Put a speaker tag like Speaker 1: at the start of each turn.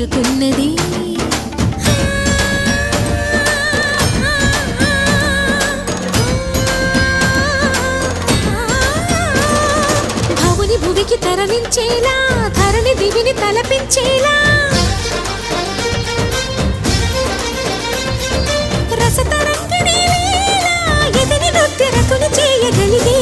Speaker 1: చేరుతున్నది భవుని భువికి తరలించేలా ధరణి దివిని తలపించేలా రసతరంగిణి లీలా ఎదిని నృత్య రతులు చేయగలిగే